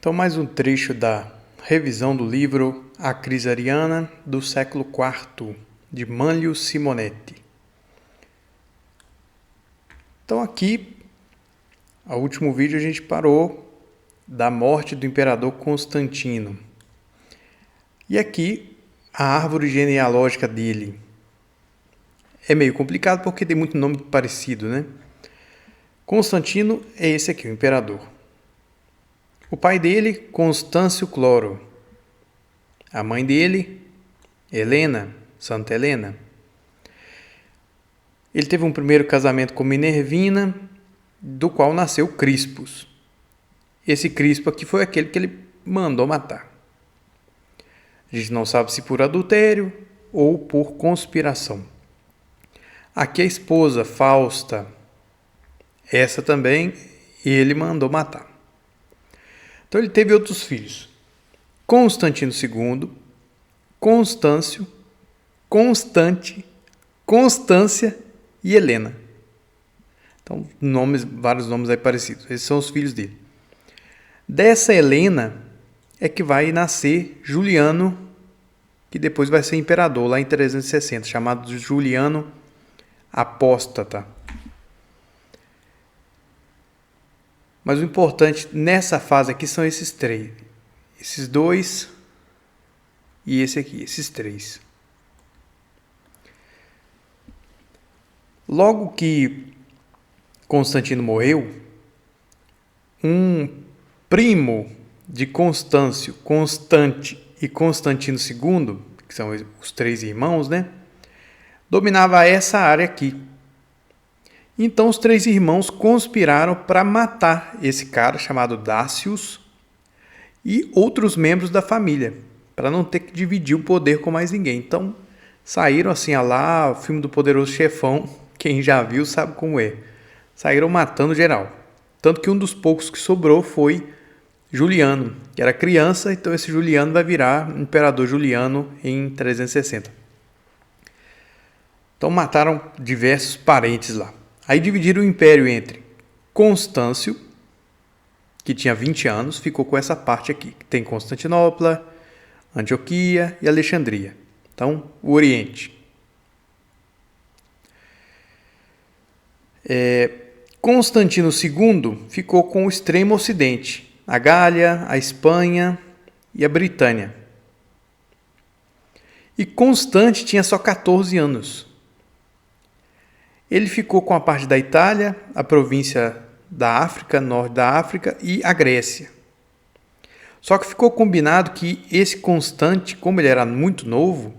Então, mais um trecho da revisão do livro A Crise Ariana, do século IV, de Manlio Simonetti. Então, aqui, no último vídeo, a gente parou da morte do imperador Constantino. E aqui, a árvore genealógica dele é meio complicado porque tem muito nome parecido, né? Constantino é esse aqui, o imperador. O pai dele, Constâncio Cloro. A mãe dele, Helena, Santa Helena. Ele teve um primeiro casamento com Minervina, do qual nasceu Crispus. Esse Crispo aqui foi aquele que ele mandou matar. A gente não sabe se por adultério ou por conspiração. Aqui a esposa, Fausta, essa também ele mandou matar. Então ele teve outros filhos. Constantino II, Constâncio, Constante, Constância e Helena. Então, vários nomes aí parecidos. Esses são os filhos dele. Dessa Helena é que vai nascer Juliano, que depois vai ser imperador lá em 360, chamado de Juliano Apóstata. Mas o importante nessa fase aqui são esses três. Esses dois e esse aqui, esses três. Logo que Constantino morreu, um primo de Constâncio, Constante e Constantino II, que são os três irmãos, né? Dominava essa área aqui. Então os três irmãos conspiraram para matar esse cara chamado Dácius e outros membros da família, para não ter que dividir o poder com mais ninguém. Então saíram assim, lá, o filme do Poderoso Chefão, quem já viu sabe como é. Saíram matando geral. Tanto que um dos poucos que sobrou foi Juliano, que era criança, então esse Juliano vai virar imperador Juliano em 360. Então mataram diversos parentes lá. Aí dividiram o império entre Constâncio, que tinha 20 anos, ficou com essa parte aqui, que tem Constantinopla, Antioquia e Alexandria. Então, o Oriente. Constantino II ficou com o extremo ocidente, a Gália, a Espanha e a Britânia. E Constante tinha só 14 anos. Ele ficou com a parte da Itália, a província da África, norte da África e a Grécia. Só que ficou combinado que esse Constante, como ele era muito novo,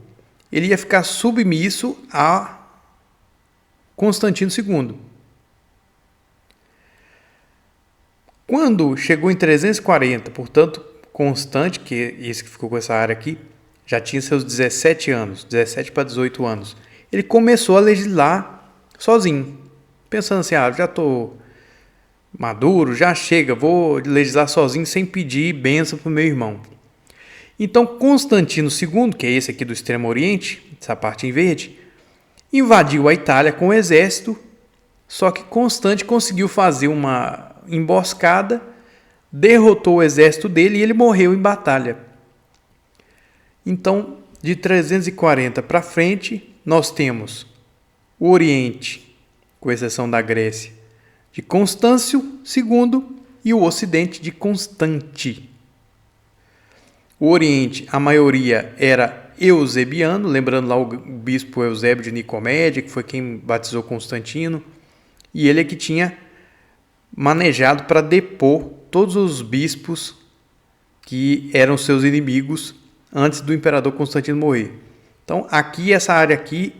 ele ia ficar submisso a Constantino II. Quando chegou em 340, portanto, Constante, que é esse que ficou com essa área aqui, já tinha seus 17 anos, 17 para 18 anos. Ele começou a legislar sozinho, pensando assim, já estou maduro, já chega, vou legislar sozinho sem pedir bênção para o meu irmão. Então Constantino II, que é esse aqui do Extremo Oriente, essa parte em verde, invadiu a Itália com o exército, só que Constante conseguiu fazer uma emboscada, derrotou o exército dele e ele morreu em batalha. Então, de 340 para frente, nós temos o Oriente, com exceção da Grécia, de Constâncio II e o Ocidente de Constante. O Oriente, a maioria era eusebiano, lembrando lá o bispo Eusébio de Nicomédia, que foi quem batizou Constantino, e ele é que tinha manejado para depor todos os bispos que eram seus inimigos antes do imperador Constantino morrer. Então, aqui, essa área aqui,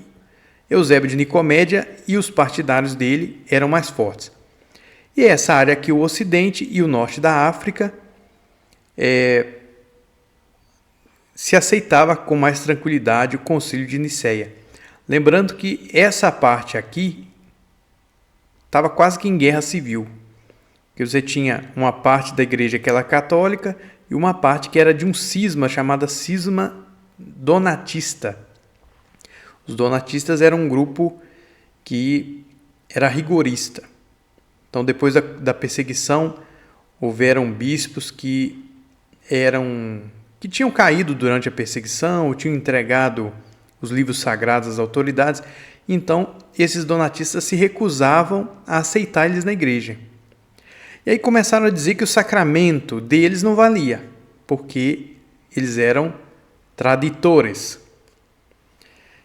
Eusébio de Nicomédia e os partidários dele eram mais fortes. E essa área aqui, o Ocidente e o Norte da África, se aceitava com mais tranquilidade o Concílio de Nicéia. Lembrando que essa parte aqui estava quase que em guerra civil. Que você tinha uma parte da igreja que era católica e uma parte que era de um cisma chamada cisma donatista. Os donatistas eram um grupo que era rigorista. Então, depois da perseguição, houveram bispos que que tinham caído durante a perseguição, ou tinham entregado os livros sagrados às autoridades. Então, esses donatistas se recusavam a aceitar eles na igreja. E aí começaram a dizer que o sacramento deles não valia, porque eles eram traditores.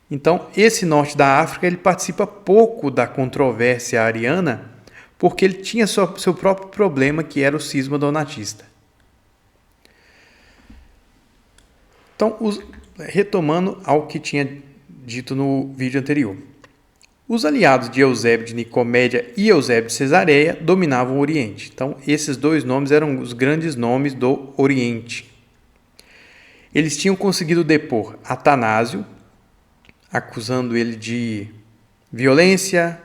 Então, esse norte da África ele participa pouco da controvérsia ariana, porque ele tinha seu próprio problema, que era o cisma donatista. Então, retomando ao que tinha dito no vídeo anterior. Os aliados de Eusébio de Nicomédia e Eusébio de Cesareia dominavam o Oriente. Então, esses dois nomes eram os grandes nomes do Oriente. Eles tinham conseguido depor Atanásio, acusando ele de violência,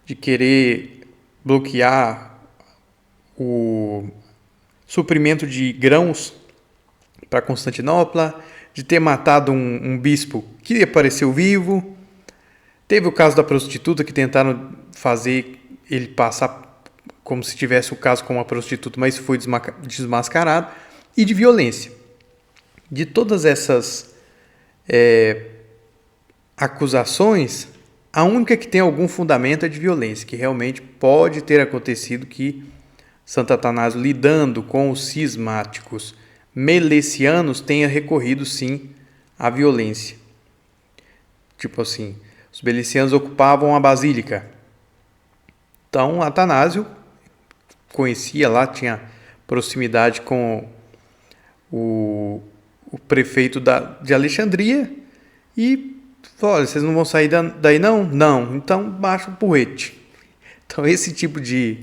de querer bloquear o suprimento de grãos para Constantinopla, de ter matado um bispo que apareceu vivo. Teve o caso da prostituta, que tentaram fazer ele passar como se tivesse o caso com uma prostituta, mas foi desmascarado, e de violência. De todas essas acusações, a única que tem algum fundamento é de violência, que realmente pode ter acontecido, que Santo Atanásio, lidando com os cismáticos melecianos, tenha recorrido sim à violência. Tipo assim, os melecianos ocupavam a basílica. Então, Atanásio conhecia lá, tinha proximidade com o prefeito de Alexandria e falou: olha, vocês não vão sair daí não? Não, então baixa o porrete. Então, esse tipo de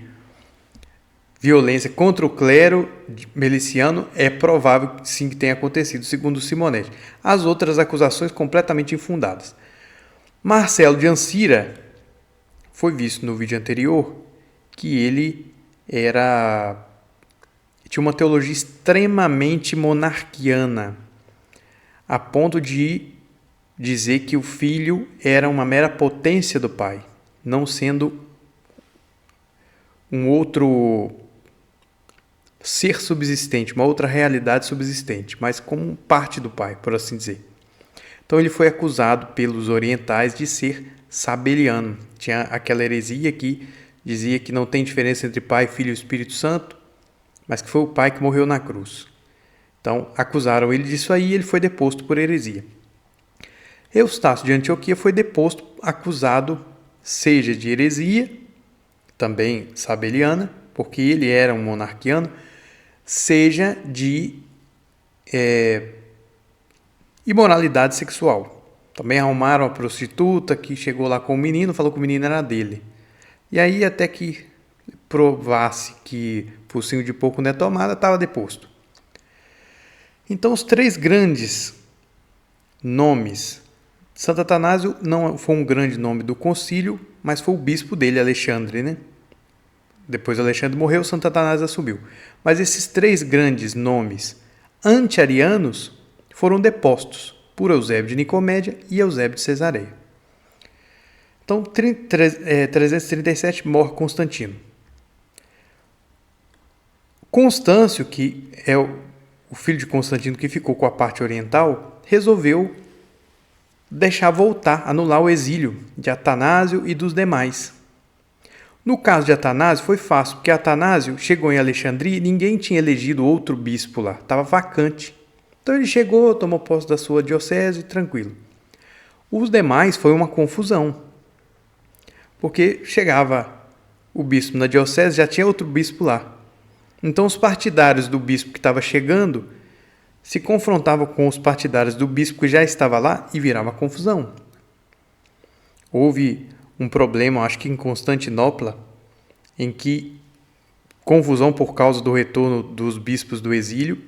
violência contra o clero meliciano é provável sim que tenha acontecido, segundo Simonetti. As outras acusações completamente infundadas. Marcelo de Ancira foi visto no vídeo anterior que ele tinha uma teologia extremamente monarquiana, a ponto de dizer que o filho era uma mera potência do pai, não sendo um outro ser subsistente, uma outra realidade subsistente, mas como parte do pai, por assim dizer. Então ele foi acusado pelos orientais de ser sabeliano. Tinha aquela heresia que dizia que não tem diferença entre Pai, Filho e Espírito Santo, mas que foi o Pai que morreu na cruz. Então acusaram ele disso aí e ele foi deposto por heresia. Eustácio de Antioquia foi deposto, acusado seja de heresia, também sabeliana, porque ele era um monarquiano, seja de imoralidade sexual. Também arrumaram a prostituta que chegou lá com o menino, falou que o menino era dele. E aí, até que provasse que focinho de porco não é tomada, estava deposto. Então, os três grandes nomes. Santo Atanásio não foi um grande nome do concílio, mas foi o bispo dele, Alexandre, né? Depois Alexandre morreu, Santo Atanásio assumiu. Mas esses três grandes nomes anti-arianos foram depostos por Eusébio de Nicomédia e Eusébio de Cesareia. Então, 337 morre Constantino. Constâncio, que é o filho de Constantino que ficou com a parte oriental, resolveu deixar voltar, anular o exílio de Atanásio e dos demais. No caso de Atanásio foi fácil, porque Atanásio chegou em Alexandria e ninguém tinha elegido outro bispo lá, estava vacante. Então ele chegou, tomou posse da sua diocese, tranquilo. Os demais foi uma confusão, porque chegava o bispo na diocese, já tinha outro bispo lá. Então os partidários do bispo que estava chegando se confrontavam com os partidários do bispo que já estava lá e virava confusão. Houve um problema, acho que em Constantinopla, em que confusão por causa do retorno dos bispos do exílio.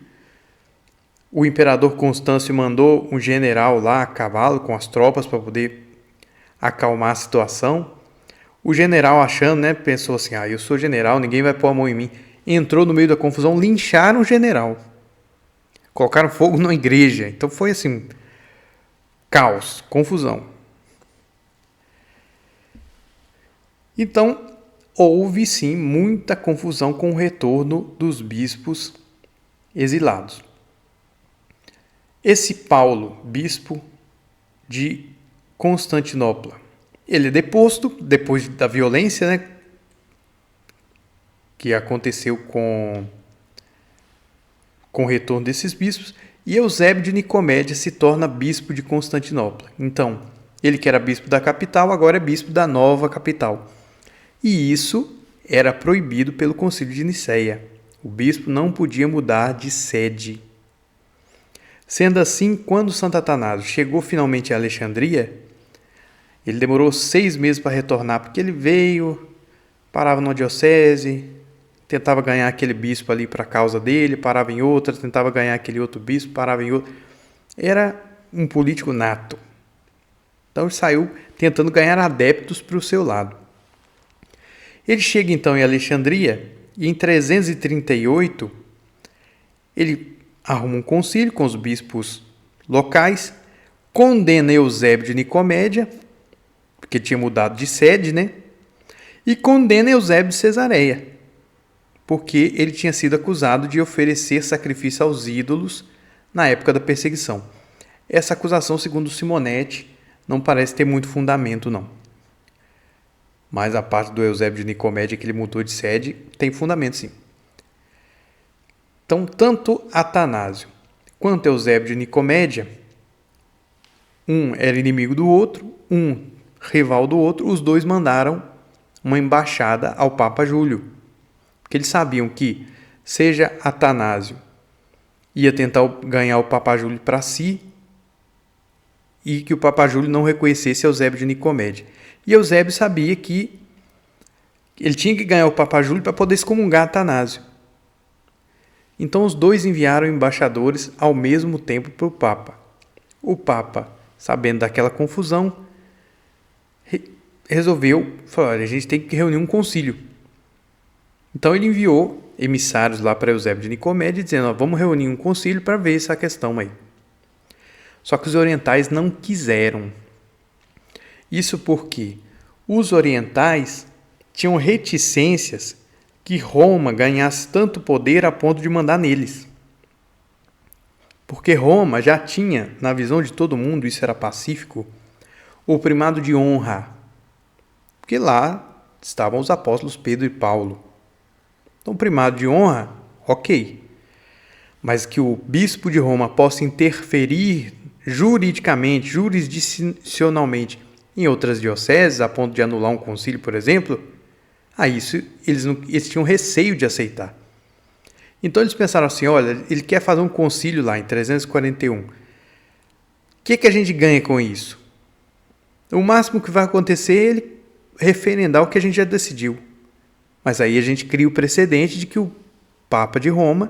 O imperador Constâncio mandou um general lá a cavalo com as tropas para poder acalmar a situação. O general, achando, pensou assim: eu sou general, ninguém vai pôr a mão em mim. Entrou no meio da confusão, lincharam o general. Colocaram fogo na igreja. Então foi assim, caos, confusão. Então, houve sim muita confusão com o retorno dos bispos exilados. Esse Paulo, bispo de Constantinopla, ele é deposto depois da violência, né, que aconteceu com o retorno desses bispos, e Eusébio de Nicomédia se torna bispo de Constantinopla. Então, ele que era bispo da capital, agora é bispo da nova capital. E isso era proibido pelo Concílio de Nicéia. O bispo não podia mudar de sede. Sendo assim, quando Santo Atanásio chegou finalmente a Alexandria, ele demorou 6 meses para retornar, porque ele veio, parava numa diocese, tentava ganhar aquele bispo ali para a causa dele, parava em outra, tentava ganhar aquele outro bispo, parava em outro. Era um político nato. Então ele saiu tentando ganhar adeptos para o seu lado. Ele chega então em Alexandria e em 338 ele arruma um concílio com os bispos locais, condena Eusébio de Nicomédia, porque tinha mudado de sede, né? E condena Eusébio de Cesareia, porque ele tinha sido acusado de oferecer sacrifício aos ídolos na época da perseguição. Essa acusação, segundo Simonetti, não parece ter muito fundamento, não. Mas a parte do Eusébio de Nicomédia, que ele mudou de sede, tem fundamento, sim. Então, tanto Atanásio quanto Eusébio de Nicomédia, um era inimigo do outro, um rival do outro, os dois mandaram uma embaixada ao Papa Júlio, porque eles sabiam que, seja Atanásio ia tentar ganhar o Papa Júlio para si, e que o Papa Júlio não reconhecesse Eusébio de Nicomédia. E Eusébio sabia que ele tinha que ganhar o Papa Júlio para poder excomungar Atanásio. Então os dois enviaram embaixadores ao mesmo tempo para o Papa. O Papa, sabendo daquela confusão, resolveu, falou, a gente tem que reunir um concílio. Então ele enviou emissários lá para Eusébio de Nicomédia, dizendo, vamos reunir um concílio para ver essa questão aí. Só que os orientais não quiseram. Isso porque os orientais tinham reticências que Roma ganhasse tanto poder a ponto de mandar neles. Porque Roma já tinha, na visão de todo mundo, isso era pacífico, o primado de honra. Porque lá estavam os apóstolos Pedro e Paulo. Então, o primado de honra, ok. Mas que o bispo de Roma possa interferir juridicamente, jurisdicionalmente, em outras dioceses, a ponto de anular um concílio, por exemplo, isso eles tinham receio de aceitar. Então eles pensaram assim, olha, ele quer fazer um concílio lá em 341. O que a gente ganha com isso? O máximo que vai acontecer é ele referendar o que a gente já decidiu. Mas aí a gente cria o precedente de que o Papa de Roma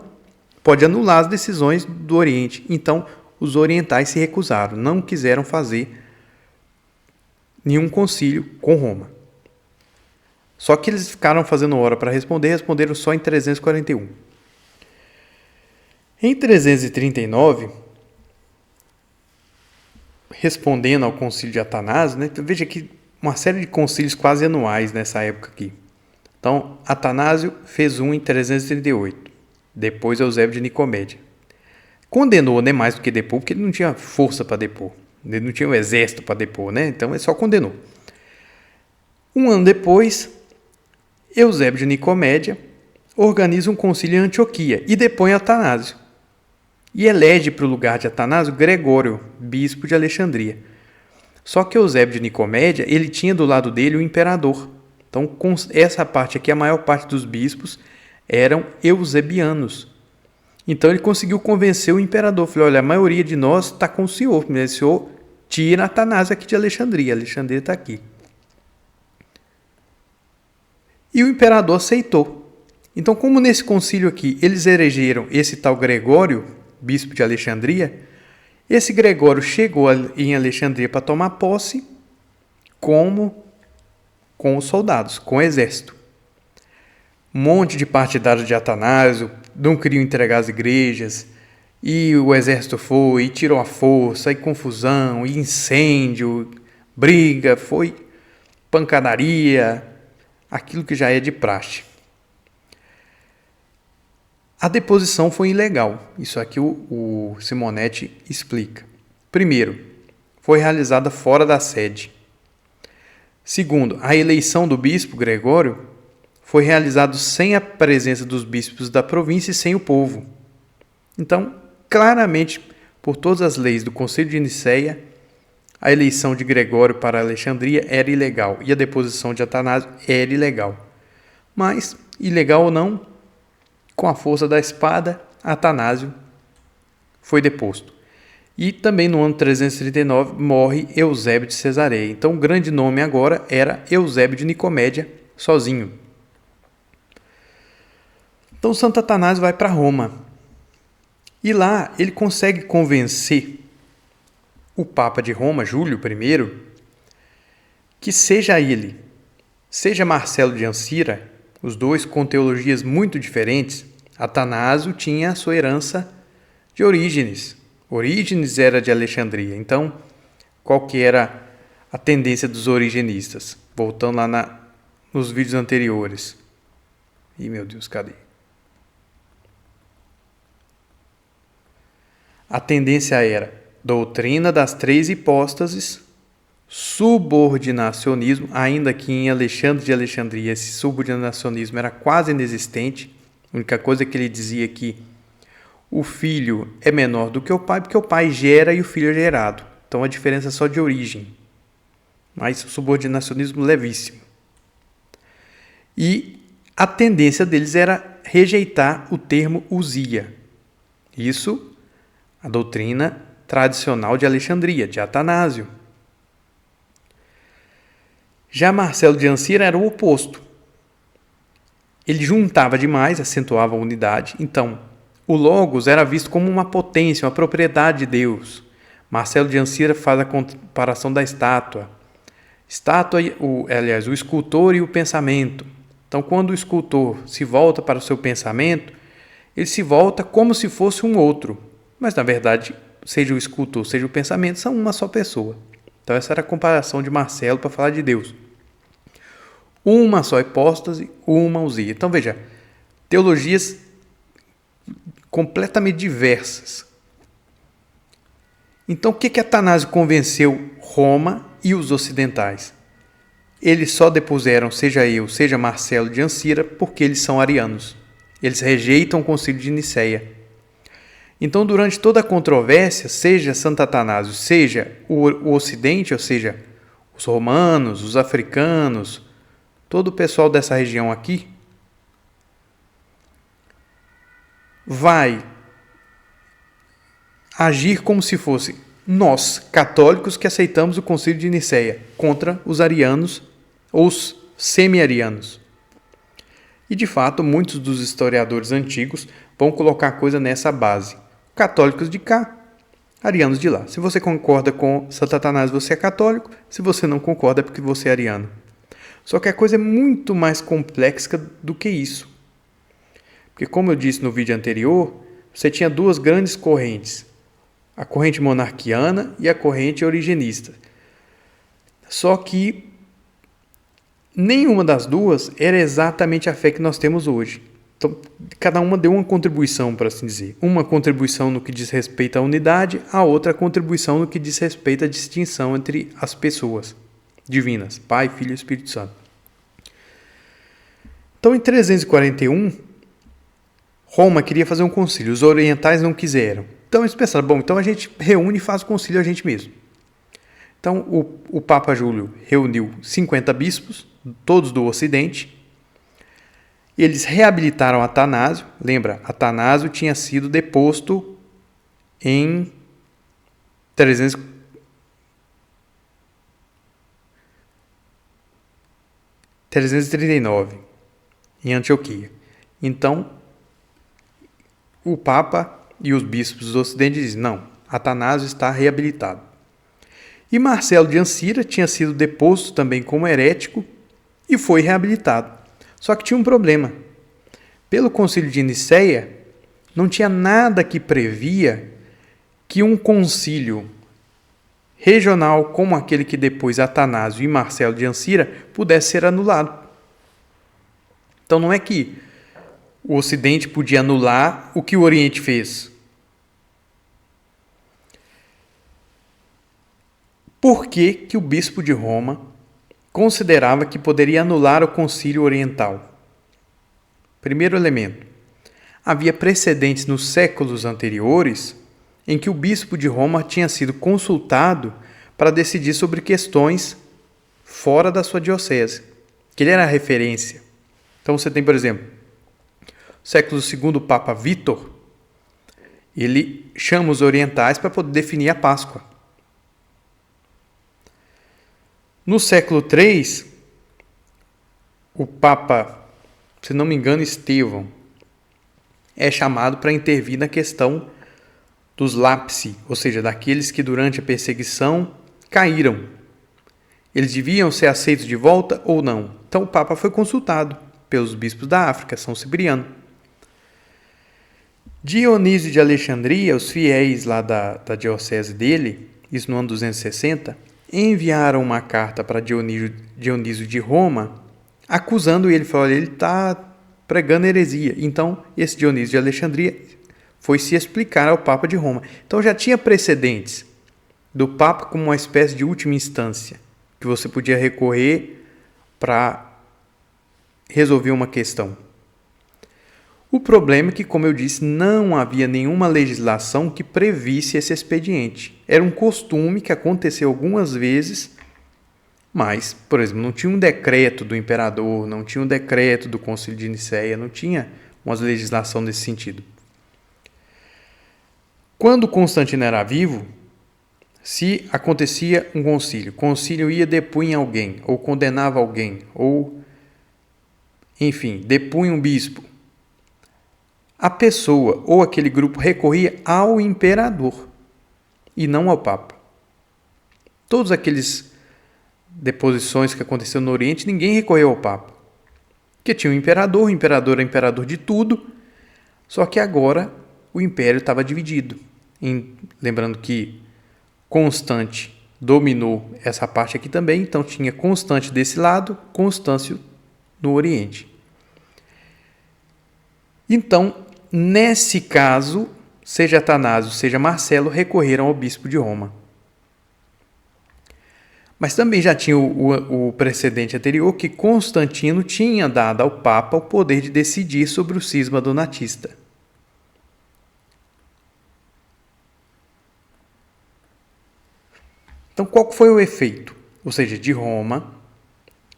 pode anular as decisões do Oriente. Então os orientais se recusaram, não quiseram fazer nenhum concílio com Roma. Só que eles ficaram fazendo hora para responder, responderam só em 341. Em 339, respondendo ao concílio de Atanásio, né, veja que uma série de concílios quase anuais nessa época aqui. Então, Atanásio fez um em 338, depois Eusébio de Nicomédia. Condenou, né, mais do que depor, porque ele não tinha força para depor. Ele não tinha o exército para depor, né? Então ele só condenou. Um ano depois, Eusébio de Nicomédia organiza um concílio em Antioquia e depõe Atanásio. E elege para o lugar de Atanásio Gregório, bispo de Alexandria. Só que Eusébio de Nicomédia, ele tinha do lado dele o imperador. Então, com essa parte aqui, a maior parte dos bispos eram eusebianos. Então ele conseguiu convencer o imperador. Falou, olha, a maioria de nós está com o senhor. O senhor tira Atanásio aqui de Alexandria. Alexandria está aqui. E o imperador aceitou. Então, como nesse concílio aqui, eles elegeram esse tal Gregório, bispo de Alexandria, esse Gregório chegou em Alexandria para tomar posse com os soldados, com o exército. Um monte de partidários de Atanásio não queriam entregar as igrejas, e o exército foi, e tirou a força, e confusão, e incêndio, briga, foi pancadaria, aquilo que já é de praxe. A deposição foi ilegal. Isso aqui o Simonetti explica. Primeiro, foi realizada fora da sede. Segundo, a eleição do bispo Gregório foi realizada sem a presença dos bispos da província e sem o povo. Então, claramente, por todas as leis do Concílio de Nicéia, a eleição de Gregório para Alexandria era ilegal e a deposição de Atanásio era ilegal. Mas, ilegal ou não, com a força da espada, Atanásio foi deposto. E também no ano 339 morre Eusébio de Cesareia. Então o grande nome agora era Eusébio de Nicomédia, sozinho. Então Santo Atanásio vai para Roma. E lá ele consegue convencer o Papa de Roma, Júlio I, que seja ele, seja Marcelo de Ancira, os dois com teologias muito diferentes. Atanásio tinha a sua herança de Orígenes. Orígenes era de Alexandria. Então, qual que era a tendência dos origenistas? Voltando lá nos vídeos anteriores. Ih, meu Deus, cadê? A tendência era doutrina das três hipóstases, subordinacionismo, ainda que em Alexandre de Alexandria esse subordinacionismo era quase inexistente. A única coisa que ele dizia que o filho é menor do que o pai, porque o pai gera e o filho é gerado. Então a diferença é só de origem. Mas o subordinacionismo levíssimo. E a tendência deles era rejeitar o termo usia. Isso, a doutrina tradicional de Alexandria, de Atanásio. Já Marcelo de Ancira era o oposto. Ele juntava demais, acentuava a unidade. Então, o Logos era visto como uma potência, uma propriedade de Deus. Marcelo de Ancira faz a comparação da estátua. O escultor e o pensamento. Então, quando o escultor se volta para o seu pensamento, ele se volta como se fosse um outro. Mas, na verdade, seja o escultor, seja o pensamento, são uma só pessoa. Então, essa era a comparação de Marcelo para falar de Deus. Uma só hipóstase, uma usia. Então, veja, teologias completamente diversas. Então, o que Atanásio convenceu Roma e os ocidentais? Eles só depuseram, seja eu, seja Marcelo de Ancira, porque eles são arianos. Eles rejeitam o Concílio de Nicéia. Então, durante toda a controvérsia, seja Santo Atanásio, seja o Ocidente, ou seja, os romanos, os africanos, todo o pessoal dessa região aqui, vai agir como se fosse nós, católicos, que aceitamos o Concílio de Nicéia, contra os arianos ou os semi-arianos. E, de fato, muitos dos historiadores antigos vão colocar a coisa nessa base. Católicos de cá, arianos de lá. Se você concorda com Santo Atanásio, você é católico. Se você não concorda, é porque você é ariano. Só que a coisa é muito mais complexa do que isso. Porque, como eu disse no vídeo anterior, você tinha duas grandes correntes. A corrente monarquiana e a corrente origenista. Só que nenhuma das duas era exatamente a fé que nós temos hoje. Então, cada uma deu uma contribuição, por assim dizer. Uma contribuição no que diz respeito à unidade, a outra contribuição no que diz respeito à distinção entre as pessoas divinas, Pai, Filho e Espírito Santo. Então, em 341, Roma queria fazer um concílio, os orientais não quiseram. Então, eles pensaram, bom, então a gente reúne e faz o concílio a gente mesmo. Então, o Papa Júlio reuniu 50 bispos, todos do Ocidente. Eles reabilitaram Atanásio. Lembra, Atanásio tinha sido deposto em 339, em Antioquia. Então, o Papa e os bispos do Ocidente dizem, não, Atanásio está reabilitado. E Marcelo de Ancira tinha sido deposto também como herético e foi reabilitado. Só que tinha um problema. Pelo Concílio de Nicéia, não tinha nada que previa que um concílio regional como aquele que depois Atanásio e Marcelo de Ancira pudesse ser anulado. Então não é que o Ocidente podia anular o que o Oriente fez. Por que que o bispo de Roma considerava que poderia anular o Concílio Oriental? Primeiro elemento. Havia precedentes nos séculos anteriores em que o bispo de Roma tinha sido consultado para decidir sobre questões fora da sua diocese, que ele era a referência. Então você tem, por exemplo, no século II, o Papa Vítor, ele chama os orientais para poder definir a Páscoa. No século III, o Papa, se não me engano, Estevão, é chamado para intervir na questão dos lapsi, ou seja, daqueles que durante a perseguição caíram. Eles deviam ser aceitos de volta ou não? Então o Papa foi consultado pelos bispos da África, São Cipriano. Dionísio de Alexandria, os fiéis lá da diocese dele, isso no ano 260, enviaram uma carta para Dionísio de Roma, acusando ele, falando: ele está pregando heresia. Então, esse Dionísio de Alexandria foi se explicar ao Papa de Roma. Então, já tinha precedentes do Papa como uma espécie de última instância, que você podia recorrer para resolver uma questão. O problema é que, como eu disse, não havia nenhuma legislação que previsse esse expediente. Era um costume que aconteceu algumas vezes, mas, por exemplo, não tinha um decreto do imperador, não tinha um decreto do Concílio de Nicéia, não tinha uma legislação nesse sentido. Quando Constantino era vivo, se acontecia um concílio, o concílio ia depunha alguém, ou condenava alguém, ou, enfim, depunha um bispo, a pessoa ou aquele grupo recorria ao imperador e não ao Papa. Todos aqueles deposições que aconteceram no Oriente, ninguém recorreu ao Papa. Porque tinha o imperador era imperador de tudo, só que agora o império estava dividido. Lembrando que Constante dominou essa parte aqui também, então tinha Constante desse lado, Constâncio no Oriente. Então, nesse caso, seja Atanásio, seja Marcelo, recorreram ao bispo de Roma. Mas também já tinha o precedente anterior que Constantino tinha dado ao Papa o poder de decidir sobre o cisma donatista. Então, qual foi o efeito? Ou seja, de Roma,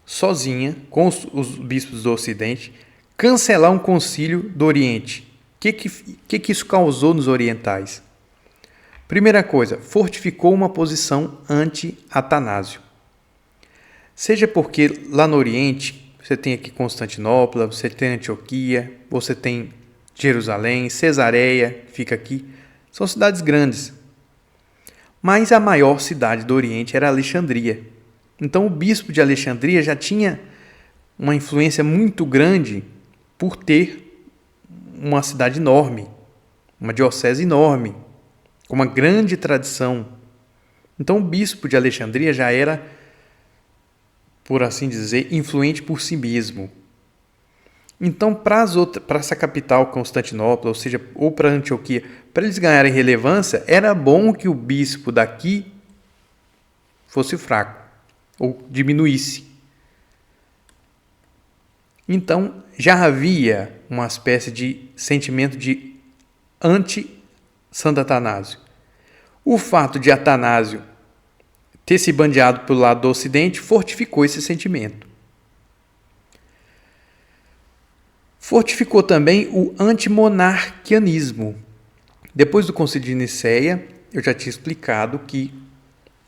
sozinha, com os bispos do Ocidente, cancelar um concílio do Oriente. O que isso causou nos orientais? Primeira coisa, fortificou uma posição anti-Atanásio. Seja porque lá no Oriente, você tem aqui Constantinopla, você tem Antioquia, você tem Jerusalém, Cesareia, fica aqui. São cidades grandes. Mas a maior cidade do Oriente era Alexandria. Então o bispo de Alexandria já tinha uma influência muito grande por ter uma cidade enorme, uma diocese enorme, com uma grande tradição. Então o bispo de Alexandria já era, por assim dizer, influente por si mesmo. Então, para essa capital, Constantinopla, ou seja, ou para Antioquia, para eles ganharem relevância, era bom que o bispo daqui fosse fraco, ou diminuísse. Então, já havia uma espécie de sentimento de anti-Santo Atanásio. O fato de Atanásio ter se bandeado pelo lado do Ocidente fortificou esse sentimento. Fortificou também o antimonarquianismo. Depois do Concílio de Nicéia, eu já tinha explicado que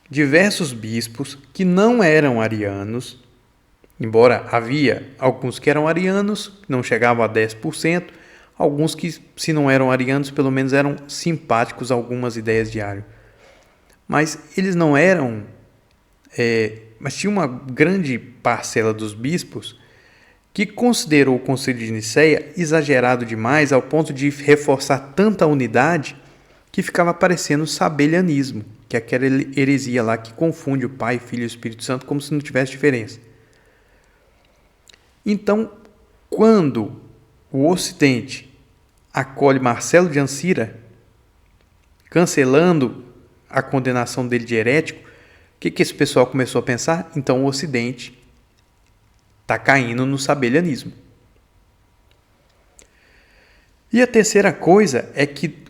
diversos bispos que não eram arianos, embora havia alguns que eram arianos, não chegavam a 10%, alguns que, se não eram arianos, pelo menos eram simpáticos a algumas ideias de Ario. Mas eles não eram... mas tinha uma grande parcela dos bispos que considerou o Concílio de Nicéia exagerado demais ao ponto de reforçar tanta unidade que ficava parecendo sabelianismo, que é aquela heresia lá que confunde o Pai, Filho e o Espírito Santo como se não tivesse diferença. Então, quando o Ocidente acolhe Marcelo de Ancira, cancelando a condenação dele de herético, o que esse pessoal começou a pensar? Então o Ocidente está caindo no sabelianismo. E a terceira coisa é que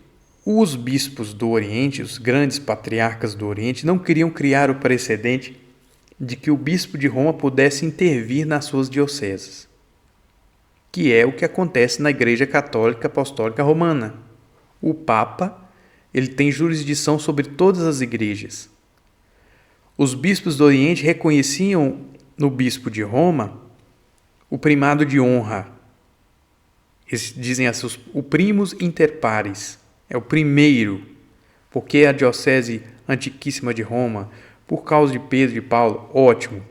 os bispos do Oriente, os grandes patriarcas do Oriente, não queriam criar o precedente de que o bispo de Roma pudesse intervir nas suas dioceses, que é o que acontece na Igreja Católica Apostólica Romana. O Papa, ele tem jurisdição sobre todas as igrejas. Os bispos do Oriente reconheciam no bispo de Roma o primado de honra. Eles dizem assim, o primus inter pares, é o primeiro, porque é a diocese antiquíssima de Roma, por causa de Pedro e de Paulo, ótimo.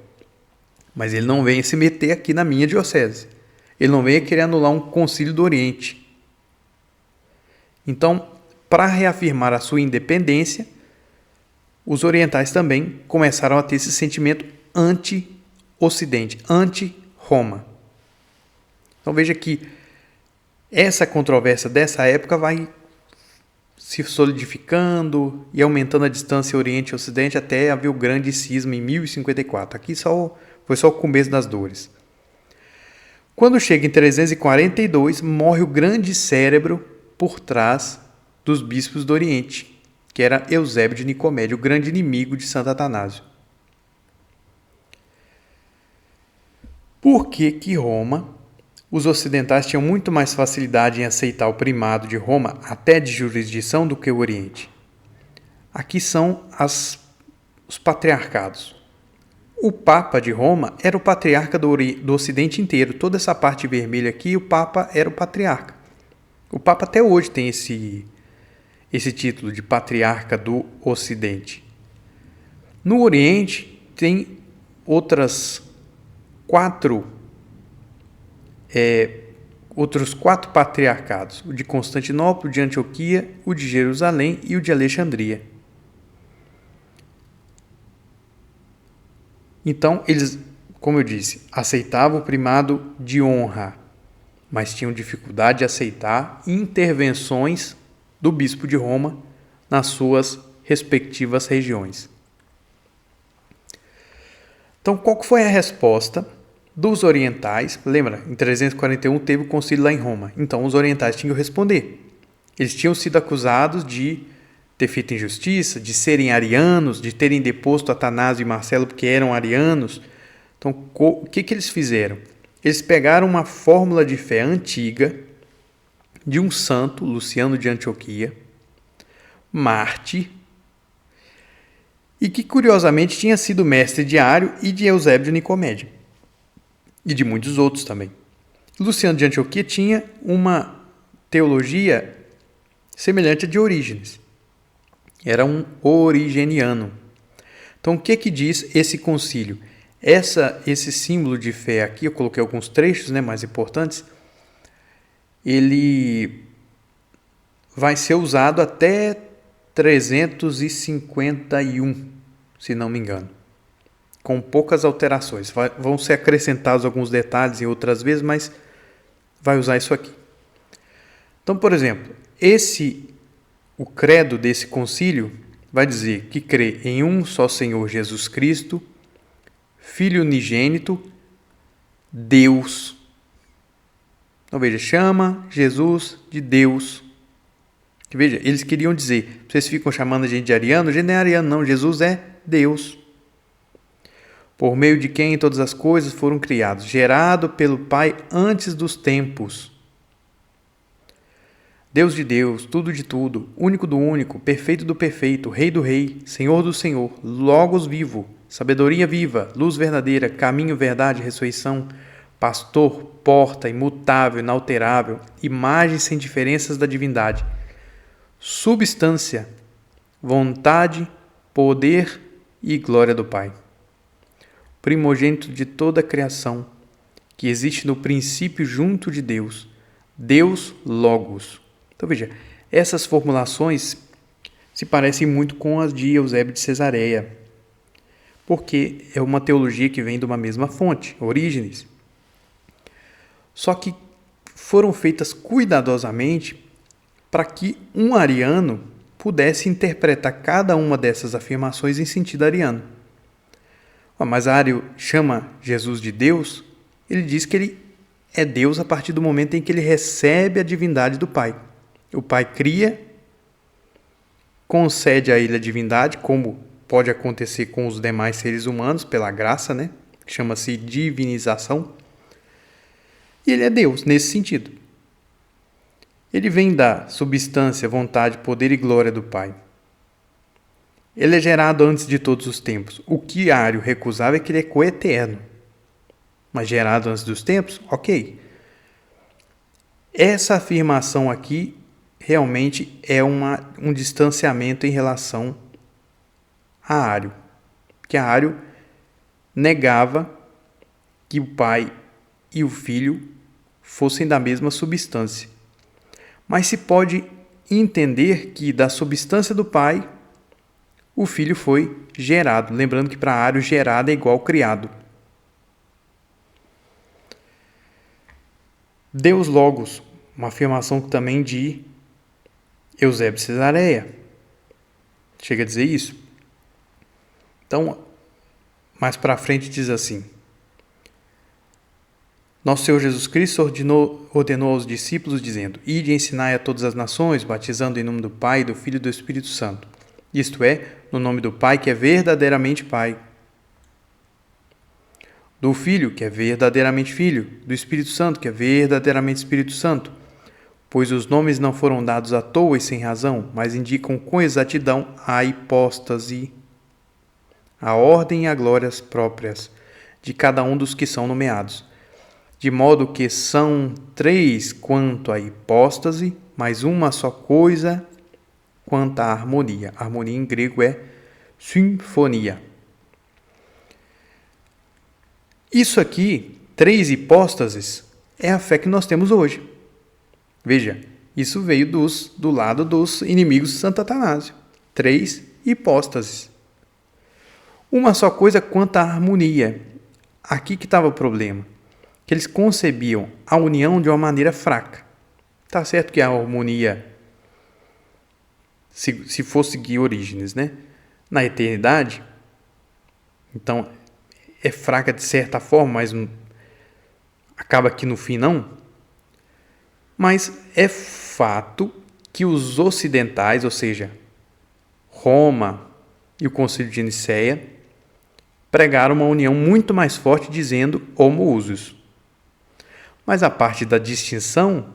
Mas ele não vem se meter aqui na minha diocese. Ele não vem querer anular um concílio do Oriente. Então, para reafirmar a sua independência, os orientais também começaram a ter esse sentimento anti-Ocidente, anti-Roma. Então veja que essa controvérsia dessa época vai se solidificando e aumentando a distância Oriente e Ocidente até haver o grande cisma em 1054. Aqui foi só o começo das dores. Quando chega em 342, morre o grande cérebro por trás dos bispos do Oriente, que era Eusébio de Nicomédia, o grande inimigo de Santo Atanásio. Por que Roma, os ocidentais tinham muito mais facilidade em aceitar o primado de Roma, até de jurisdição, do que o Oriente? Aqui são os patriarcados. O Papa de Roma era o patriarca do Ocidente inteiro. Toda essa parte vermelha aqui, o Papa era o patriarca. O Papa até hoje tem esse título de patriarca do Ocidente. No Oriente, tem outros quatro patriarcados: o de Constantinopla, o de Antioquia, o de Jerusalém e o de Alexandria. Então, eles, como eu disse, aceitavam o primado de honra, mas tinham dificuldade de aceitar intervenções do bispo de Roma nas suas respectivas regiões. Então, qual foi a resposta dos orientais? Lembra, em 341 teve o concílio lá em Roma. Então, os orientais tinham que responder. Eles tinham sido acusados de ter feito injustiça, de serem arianos, de terem deposto Atanásio e Marcelo porque eram arianos. Então, o que eles fizeram? Eles pegaram uma fórmula de fé antiga de um santo, Luciano de Antioquia, Marte, e que curiosamente tinha sido mestre de Ario e de Eusébio de Nicomédia, e de muitos outros também. Luciano de Antioquia tinha uma teologia semelhante à de Orígenes. Era um origeniano. Então, o que diz esse concílio? Esse símbolo de fé aqui, eu coloquei alguns trechos mais importantes, ele vai ser usado até 351, se não me engano, com poucas alterações. Vão ser acrescentados alguns detalhes em outras vezes, mas vai usar isso aqui. Então, por exemplo, o credo desse concílio vai dizer que crê em um só Senhor Jesus Cristo, Filho unigênito, Deus. Então veja, chama Jesus de Deus. Veja, eles queriam dizer, vocês ficam chamando a gente de ariano, a gente não é ariano não, Jesus é Deus. Por meio de quem todas as coisas foram criadas, gerado pelo Pai antes dos tempos. Deus de Deus, tudo de tudo, único do único, perfeito do perfeito, Rei do Rei, Senhor do Senhor, Logos vivo, sabedoria viva, luz verdadeira, caminho, verdade, ressurreição, pastor, porta, imutável, inalterável, imagem sem diferenças da divindade, substância, vontade, poder e glória do Pai. Primogênito de toda a criação, que existe no princípio junto de Deus, Deus Logos. Então veja, essas formulações se parecem muito com as de Eusébio de Cesareia, porque é uma teologia que vem de uma mesma fonte, Orígenes. Só que foram feitas cuidadosamente para que um ariano pudesse interpretar cada uma dessas afirmações em sentido ariano. Mas Ario chama Jesus de Deus, ele diz que ele é Deus a partir do momento em que ele recebe a divindade do Pai. O Pai cria, concede a ele a divindade, como pode acontecer com os demais seres humanos, pela graça, né? Chama-se divinização. E ele é Deus, nesse sentido. Ele vem da substância, vontade, poder e glória do Pai. Ele é gerado antes de todos os tempos. O que Ario recusava é que ele é coeterno. Mas gerado antes dos tempos? Ok. Essa afirmação aqui realmente é um distanciamento em relação a Ario. Que Ario negava que o Pai e o Filho fossem da mesma substância. Mas se pode entender que da substância do Pai, o Filho foi gerado. Lembrando que para Ario, gerado é igual criado. Deus Logos, uma afirmação também de Eusébio de Cesareia. Chega a dizer isso. Então, mais para frente diz assim: Nosso Senhor Jesus Cristo ordenou aos discípulos, dizendo: Ide e ensinai a todas as nações, batizando em nome do Pai, do Filho e do Espírito Santo. Isto é, no nome do Pai, que é verdadeiramente Pai, do Filho, que é verdadeiramente Filho, do Espírito Santo, que é verdadeiramente Espírito Santo, pois os nomes não foram dados à toa e sem razão, mas indicam com exatidão a hipóstase, a ordem e as glórias próprias de cada um dos que são nomeados, de modo que são três quanto à hipóstase, mas uma só coisa quanto à harmonia. A harmonia em grego é sinfonia. Isso aqui, três hipóstases, é a fé que nós temos hoje. Veja, isso veio do lado dos inimigos de Santo Atanásio. Três hipóstases. Uma só coisa quanto à harmonia. Aqui que estava o problema. Que eles concebiam a união de uma maneira fraca. Tá certo que a harmonia, se for seguir Orígenes, né? Na eternidade, então é fraca de certa forma, mas acaba aqui no fim não. Mas é fato que os ocidentais, ou seja, Roma e o Concílio de Nicéia, pregaram uma união muito mais forte, dizendo homoousios. Mas a parte da distinção,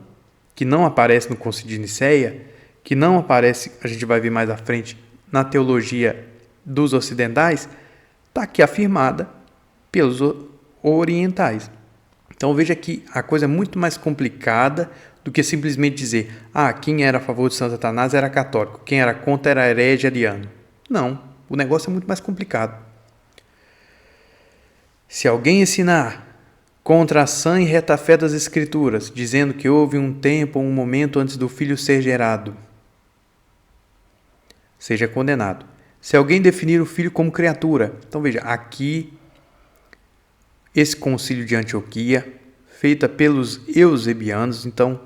que não aparece no Concílio de Nicéia, que não aparece, a gente vai ver mais à frente, na teologia dos ocidentais, está aqui afirmada pelos orientais. Então veja que a coisa é muito mais complicada do que simplesmente dizer: quem era a favor de Santo Atanásio era católico, quem era contra era herege ariano. Não, o negócio é muito mais complicado. Se alguém ensinar contra a sã e reta fé das Escrituras, dizendo que houve um tempo ou um momento antes do Filho ser gerado, seja condenado. Se alguém definir o Filho como criatura, então veja, aqui esse concílio de Antioquia, feita pelos eusebianos, então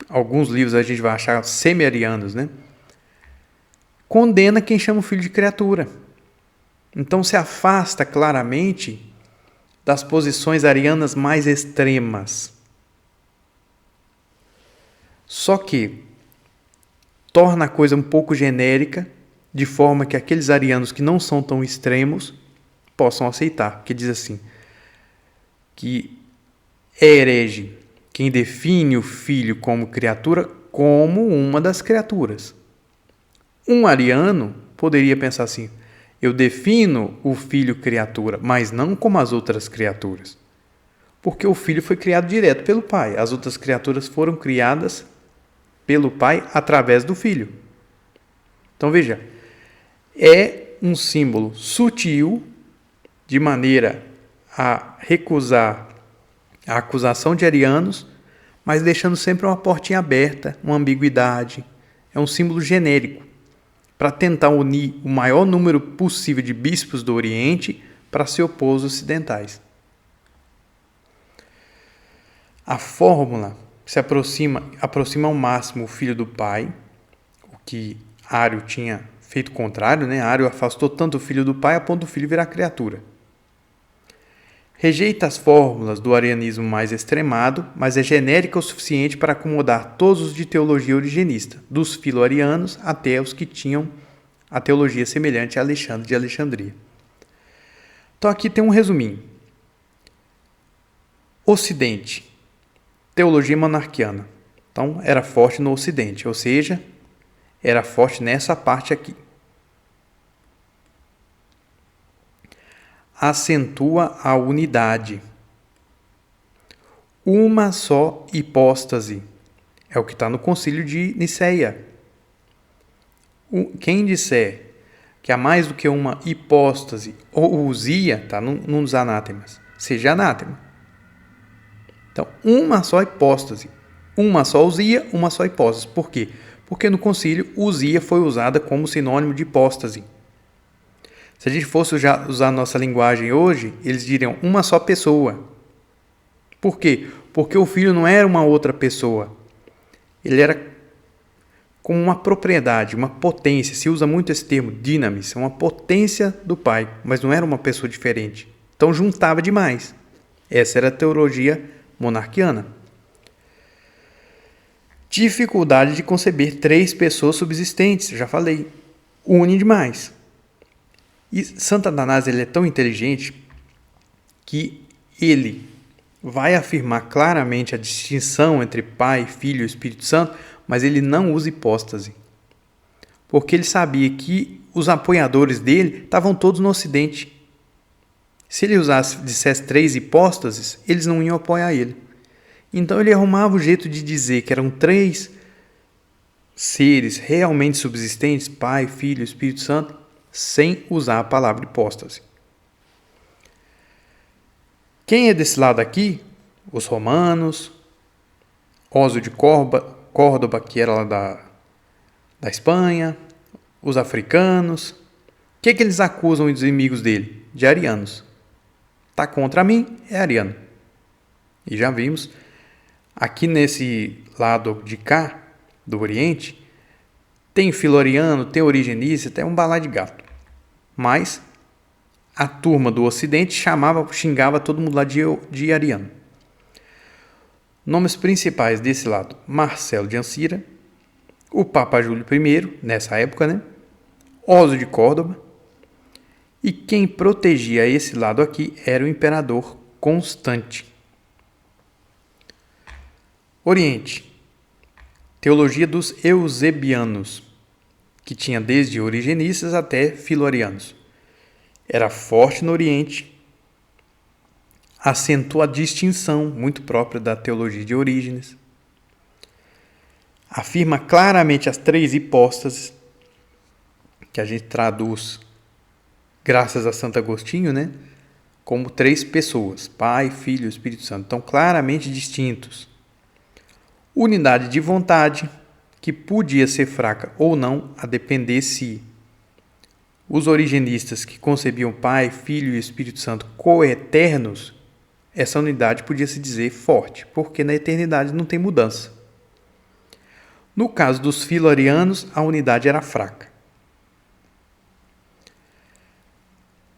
alguns livros a gente vai achar semi-arianos, né? Condena quem chama o Filho de criatura. Então se afasta claramente das posições arianas mais extremas. Só que torna a coisa um pouco genérica, de forma que aqueles arianos que não são tão extremos possam aceitar, porque diz assim, que é herege quem define o Filho como criatura como uma das criaturas. Um ariano poderia pensar assim: eu defino o Filho criatura, mas não como as outras criaturas. Porque o Filho foi criado direto pelo Pai. As outras criaturas foram criadas pelo Pai através do Filho. Então veja, é um símbolo sutil de maneira a recusar a acusação de arianos, mas deixando sempre uma portinha aberta, uma ambiguidade. É um símbolo genérico para tentar unir o maior número possível de bispos do Oriente para se opor aos ocidentais. A fórmula se aproxima ao máximo o filho do pai, o que Ário tinha feito o contrário, né? Ário afastou tanto o filho do pai a ponto do filho virar criatura. Rejeita as fórmulas do arianismo mais extremado, mas é genérica o suficiente para acomodar todos os de teologia origenista, dos filo-arianos até os que tinham a teologia semelhante a Alexandre de Alexandria. Então aqui tem um resuminho. Ocidente, teologia monarquiana. Então era forte no Ocidente, ou seja, era forte nessa parte aqui. Acentua a unidade. Uma só hipóstase. É o que está no Concílio de Nicéia. Quem disser que há mais do que uma hipóstase ou ousia, está num dos anátemas, seja anátema. Então, uma só hipóstase. Uma só ousia, uma só hipóstase. Por quê? Porque no concílio, ousia foi usada como sinônimo de hipóstase. Se a gente fosse usar a nossa linguagem hoje, eles diriam uma só pessoa. Por quê? Porque o filho não era uma outra pessoa. Ele era como uma propriedade, uma potência. Se usa muito esse termo, dinamis, uma potência do pai, mas não era uma pessoa diferente. Então juntava demais. Essa era a teologia monarquiana. Dificuldade de conceber 3 pessoas subsistentes, já falei. Une demais. E Santo Atanásio ele é tão inteligente que ele vai afirmar claramente a distinção entre Pai, Filho e Espírito Santo, mas ele não usa hipóstase. Porque ele sabia que os apoiadores dele estavam todos no Ocidente. Se ele dissesse 3 hipóstases, eles não iam apoiar ele. Então ele arrumava o jeito de dizer que eram 3 seres realmente subsistentes, Pai, Filho e Espírito Santo, sem usar a palavra hipóstase. Quem é desse lado aqui? Os romanos, Ósio de Córdoba, que era lá da Espanha, os africanos. O que eles acusam os inimigos dele? De arianos. Está contra mim, é ariano. E já vimos, aqui nesse lado de cá, do Oriente, tem filoriano, tem origenista, tem um balaio de gato. Mas a turma do Ocidente xingava todo mundo lá de ariano. Nomes principais desse lado: Marcelo de Ancira, o Papa Júlio I, nessa época, né? Ósio de Córdoba. E quem protegia esse lado aqui era o imperador Constante. Oriente. Teologia dos eusebianos, que tinha desde origenistas até filorianos. Era forte no Oriente, acentua a distinção muito própria da teologia de Orígenes, afirma claramente as 3 hipóstases, que a gente traduz, graças a Santo Agostinho, né, como 3 pessoas, Pai, Filho e Espírito Santo, estão claramente distintos. Unidade de vontade, que podia ser fraca ou não, a depender se os origenistas que concebiam Pai, Filho e Espírito Santo coeternos, essa unidade podia se dizer forte, porque na eternidade não tem mudança. No caso dos filorianos, a unidade era fraca.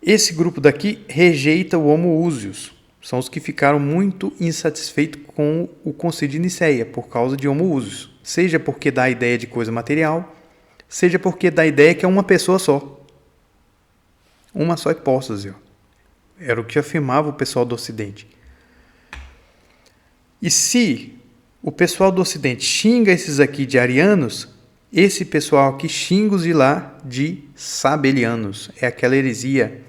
Esse grupo daqui rejeita o homoousios. São os que ficaram muito insatisfeitos com o Concílio de Nicéia, por causa de homoousios. Seja porque dá a ideia de coisa material, seja porque dá a ideia que é uma pessoa só. Uma só hipóstase. Era o que afirmava o pessoal do Ocidente. E se o pessoal do Ocidente xinga esses aqui de arianos, esse pessoal aqui xinga os de lá de sabelianos. É aquela heresia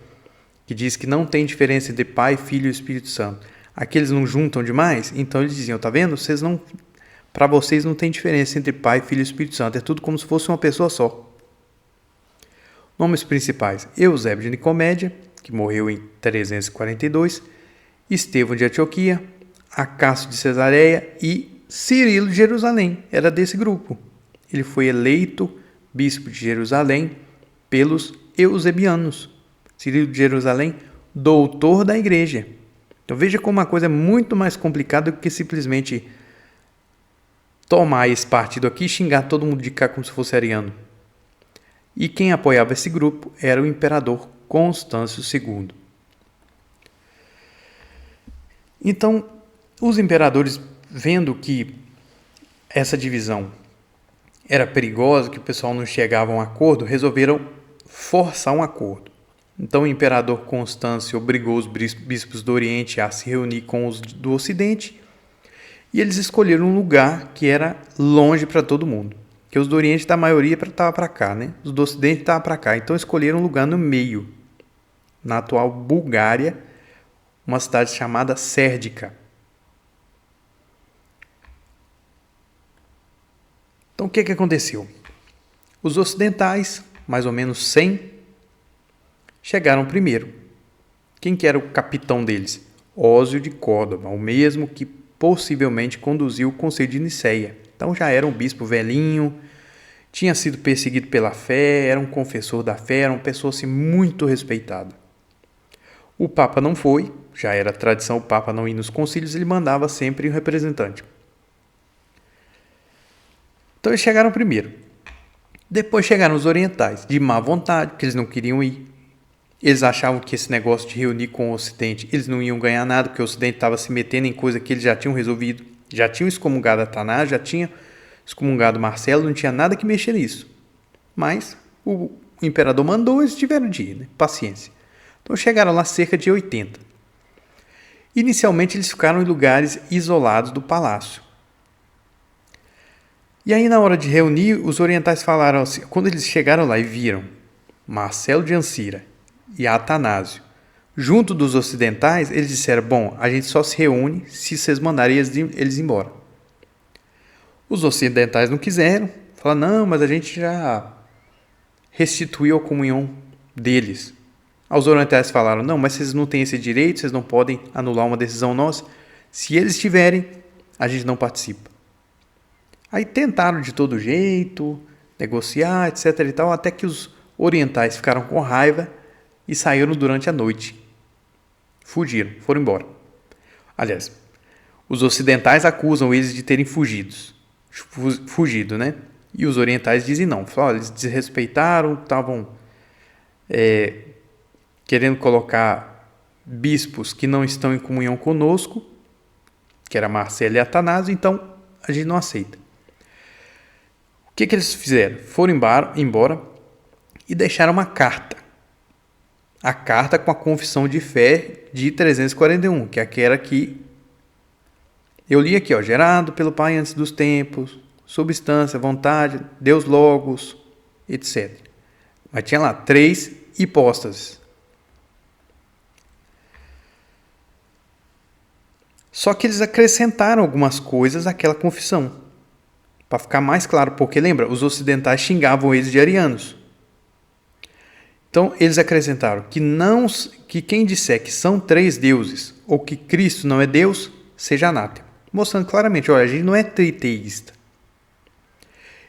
que diz que não tem diferença entre Pai, Filho e Espírito Santo. Aqueles não juntam demais? Então eles diziam, tá vendo? Para vocês não tem diferença entre Pai, Filho e Espírito Santo. É tudo como se fosse uma pessoa só. Nomes principais: Eusébio de Nicomédia, que morreu em 342, Estevão de Antioquia, Acácio de Cesareia e Cirilo de Jerusalém. Era desse grupo. Ele foi eleito bispo de Jerusalém pelos eusebianos. Cirilo de Jerusalém, doutor da igreja. Então veja como uma coisa é muito mais complicada do que simplesmente tomar esse partido aqui e xingar todo mundo de cá como se fosse ariano. E quem apoiava esse grupo era o imperador Constâncio II. Então, os imperadores, vendo que essa divisão era perigosa, que o pessoal não chegava a um acordo, resolveram forçar um acordo. Então, o imperador Constâncio obrigou os bispos do Oriente a se reunir com os do Ocidente e eles escolheram um lugar que era longe para todo mundo. Porque os do Oriente, da maioria, estavam para cá, né? Os do Ocidente estavam para cá. Então, escolheram um lugar no meio, na atual Bulgária, uma cidade chamada Sérdica. Então, o que aconteceu? Os ocidentais, mais ou menos 100, chegaram primeiro. Quem que era o capitão deles? Ósio de Córdoba, o mesmo que possivelmente conduziu o Concílio de Nicéia. Então já era um bispo velhinho, tinha sido perseguido pela fé, era um confessor da fé, era uma pessoa assim, muito respeitada. O Papa não foi, já era tradição o Papa não ir nos concílios, ele mandava sempre um representante. Então eles chegaram primeiro. Depois chegaram os orientais, de má vontade, porque eles não queriam ir. Eles achavam que esse negócio de reunir com o Ocidente, eles não iam ganhar nada, porque o Ocidente estava se metendo em coisa que eles já tinham resolvido. Já tinham excomungado Atanásio, já tinham excomungado Marcelo, não tinha nada que mexer nisso. Mas o imperador mandou, eles tiveram de ir, né? Paciência. Então chegaram lá cerca de 80. Inicialmente eles ficaram em lugares isolados do palácio. E aí na hora de reunir, os orientais falaram assim, quando eles chegaram lá e viram Marcelo de Ancira e Atanásio junto dos ocidentais, eles disseram, bom, a gente só se reúne se vocês mandarem eles embora. Os ocidentais não quiseram, falaram, não, mas a gente já restituiu a comunhão deles. Os orientais falaram, não, mas vocês não têm esse direito, vocês não podem anular uma decisão nossa. Se eles tiverem, a gente não participa. Aí tentaram de todo jeito, negociar, etc. e tal, até que os orientais ficaram com raiva e saíram durante a noite. Fugiram, foram embora. Aliás, os ocidentais acusam eles de terem fugido, né? E os orientais dizem não. Falam, eles desrespeitaram, estavam querendo colocar bispos que não estão em comunhão conosco, que era Marcelo e Atanásio, então a gente não aceita. O que eles fizeram? Foram embora e deixaram uma carta. A carta com a confissão de fé de 341, que é aquela que eu li aqui, gerado pelo Pai antes dos tempos, substância, vontade, Deus Logos, etc. Mas tinha lá 3 hipóstases. Só que eles acrescentaram algumas coisas àquela confissão. Para ficar mais claro, porque lembra, os ocidentais xingavam eles de arianos. Então, eles acrescentaram que quem disser que são 3 deuses ou que Cristo não é Deus, seja anátema. Mostrando claramente, olha, a gente não é triteísta.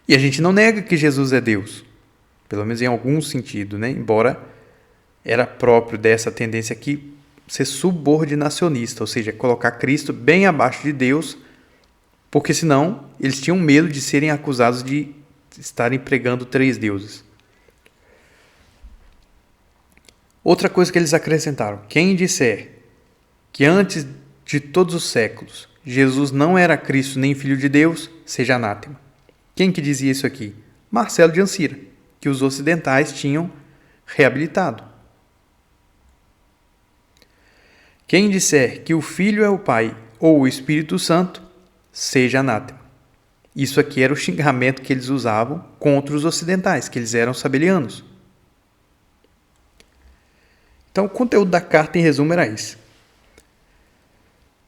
E a gente não nega que Jesus é Deus. Pelo menos em algum sentido, né? Embora era próprio dessa tendência aqui ser subordinacionista, ou seja, colocar Cristo bem abaixo de Deus, porque senão eles tinham medo de serem acusados de estarem pregando 3 deuses. Outra coisa que eles acrescentaram, quem disser que antes de todos os séculos Jesus não era Cristo nem Filho de Deus, seja anátema. Quem que dizia isso aqui? Marcelo de Ancira, que os ocidentais tinham reabilitado. Quem disser que o Filho é o Pai ou o Espírito Santo, seja anátema. Isso aqui era o xingamento que eles usavam contra os ocidentais, que eles eram sabelianos. Então, o conteúdo da carta, em resumo, era esse.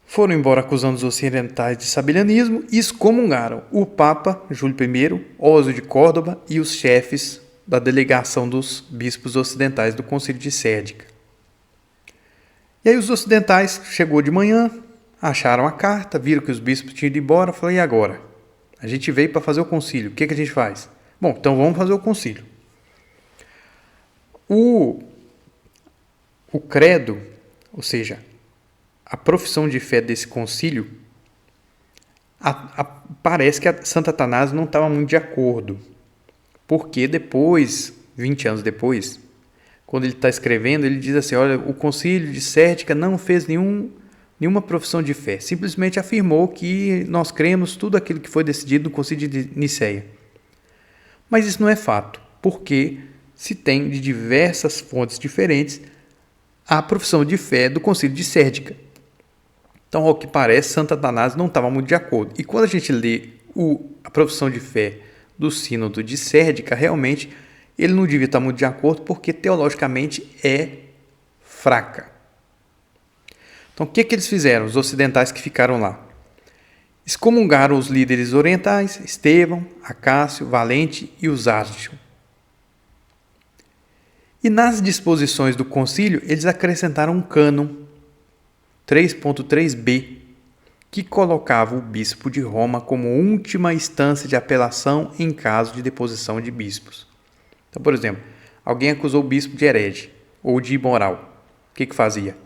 Foram embora acusando os ocidentais de sabelianismo e excomungaram o Papa Júlio I, Ósio de Córdoba e os chefes da delegação dos bispos ocidentais do Concílio de Sérdica. E aí os ocidentais chegou de manhã, acharam a carta, viram que os bispos tinham ido embora, falaram, e agora? A gente veio para fazer o concílio, o que a gente faz? Bom, então vamos fazer o concílio. O credo, ou seja, a profissão de fé desse concílio, Parece que Santo Atanásio não estava muito de acordo, porque depois, 20 anos depois, quando ele está escrevendo, ele diz assim, olha, o concílio de Sérdica não fez nenhuma profissão de fé, simplesmente afirmou que nós cremos tudo aquilo que foi decidido no concílio de Nicéia. Mas isso não é fato, porque se tem de diversas fontes diferentes a profissão de fé do concílio de Sérdica. Então, ao que parece, Santo Atanásio não estava muito de acordo. E quando a gente lê a profissão de fé do sínodo de Sérdica, realmente ele não devia estar muito de acordo porque teologicamente é fraca. Então, o que eles fizeram, os ocidentais que ficaram lá? Excomungaram os líderes orientais, Estevão, Acácio, Valente e Usátio. E nas disposições do concílio, eles acrescentaram um cânon 3.3b, que colocava o bispo de Roma como última instância de apelação em caso de deposição de bispos. Então, por exemplo, alguém acusou o bispo de herege ou de imoral. O que fazia?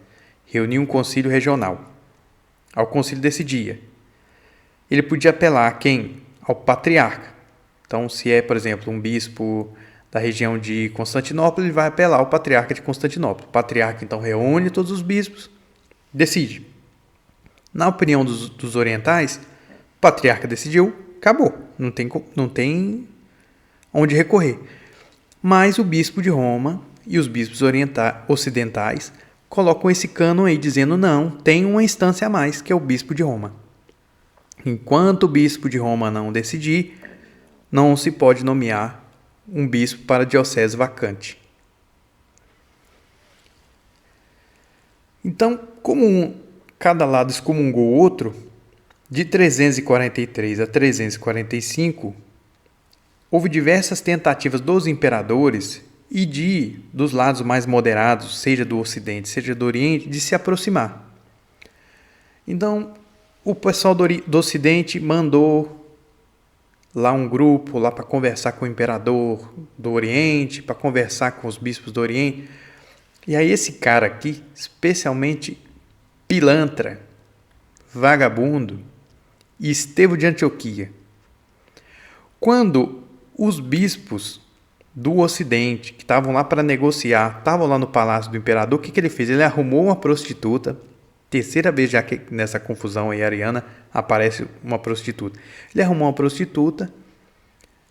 Reunia um concílio regional. O concílio decidia. Ele podia apelar a quem? Ao patriarca. Então, se é, por exemplo, um bispo da região de Constantinopla, ele vai apelar ao patriarca de Constantinopla. O patriarca, então, reúne todos os bispos, decide. Na opinião dos orientais, o patriarca decidiu, acabou. Não tem onde recorrer. Mas o bispo de Roma e os bispos ocidentais colocam esse cânon aí, dizendo não, tem uma instância a mais, que é o bispo de Roma. Enquanto o bispo de Roma não decidir, não se pode nomear um bispo para a diocese vacante. Então, como cada lado excomungou o outro, de 343 a 345, houve diversas tentativas dos imperadores e dos lados mais moderados, seja do Ocidente, seja do Oriente, de se aproximar. Então, o pessoal do Ocidente mandou lá um grupo lá para conversar com o imperador do Oriente, para conversar com os bispos do Oriente. E aí esse cara aqui, especialmente pilantra, vagabundo, e Estevão de Antioquia, quando os bispos do Ocidente, que estavam lá para negociar, estavam lá no palácio do imperador, o que ele fez? Ele arrumou uma prostituta, terceira vez já que nessa confusão aí ariana aparece uma prostituta. Ele arrumou uma prostituta,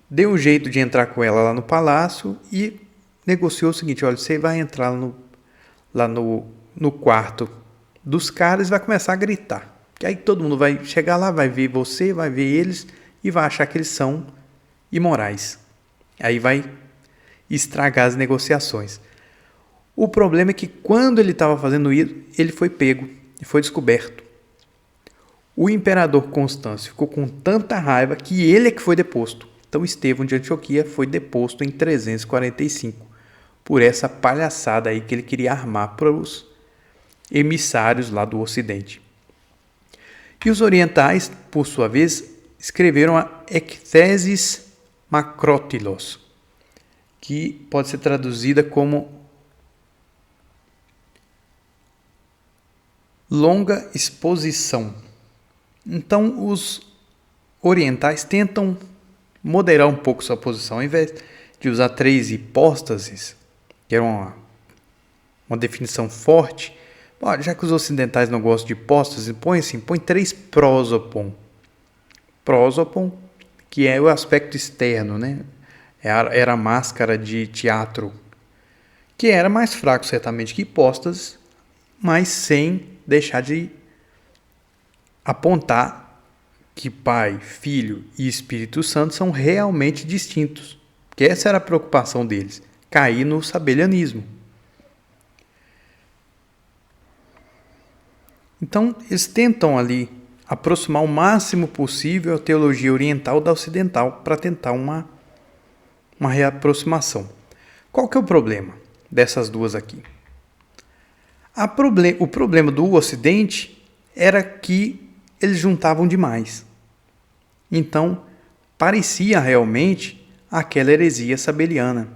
deu um jeito de entrar com ela lá no palácio e negociou o seguinte, olha, você vai entrar lá no quarto dos caras e vai começar a gritar. Que aí todo mundo vai chegar lá, vai ver você, vai ver eles e vai achar que eles são imorais. Aí vai estragar as negociações. O problema é que quando ele estava fazendo isso, ele foi pego e foi descoberto. O imperador Constâncio ficou com tanta raiva que ele é que foi deposto. Então Estevão de Antioquia foi deposto em 345 por essa palhaçada aí que ele queria armar para os emissários lá do Ocidente. E os orientais, por sua vez, escreveram a Ecthesis Macrótilos, que pode ser traduzida como longa exposição. Então, os orientais tentam moderar um pouco sua posição. Ao invés de usar 3 hipóstases, que era uma definição forte, já que os ocidentais não gostam de hipóstases, põe 3 prosopon. Prosopon, que é o aspecto externo, né? Era a máscara de teatro, que era mais fraco, certamente, que hipóstases, mas sem deixar de apontar que Pai, Filho e Espírito Santo são realmente distintos. Que essa era a preocupação deles, cair no sabelianismo. Então, eles tentam ali aproximar o máximo possível a teologia oriental da ocidental para tentar uma reaproximação. Qual que é o problema dessas duas aqui? O problema do Ocidente era que eles juntavam demais. Então, parecia realmente aquela heresia sabeliana.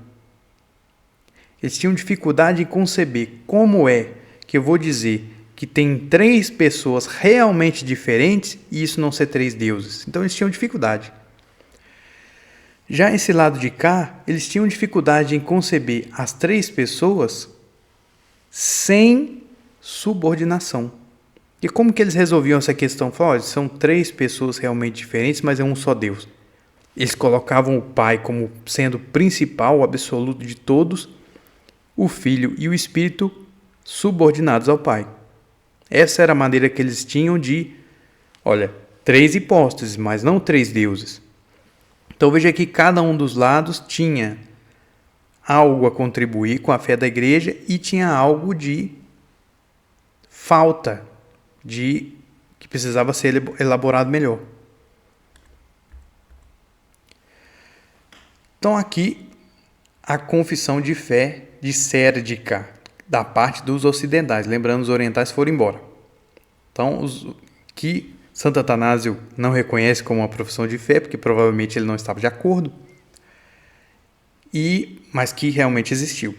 Eles tinham dificuldade em conceber como é que eu vou dizer que tem 3 pessoas realmente diferentes e isso não ser 3 deuses. Então eles tinham dificuldade. Já esse lado de cá, eles tinham dificuldade em conceber as 3 pessoas sem subordinação. E como que eles resolviam essa questão? Falaram, são 3 pessoas realmente diferentes, mas é um só Deus. Eles colocavam o Pai como sendo principal, o absoluto de todos, o Filho e o Espírito subordinados ao Pai. Essa era a maneira que eles tinham de, 3 hipóstases, mas não 3 deuses. Então veja que cada um dos lados tinha algo a contribuir com a fé da igreja e tinha algo de falta, que precisava ser elaborado melhor. Então aqui a confissão de fé de Sérdica, da parte dos ocidentais. Lembrando, os orientais foram embora. Então, que Santo Atanásio não reconhece como uma profissão de fé, porque provavelmente ele não estava de acordo, mas que realmente existiu.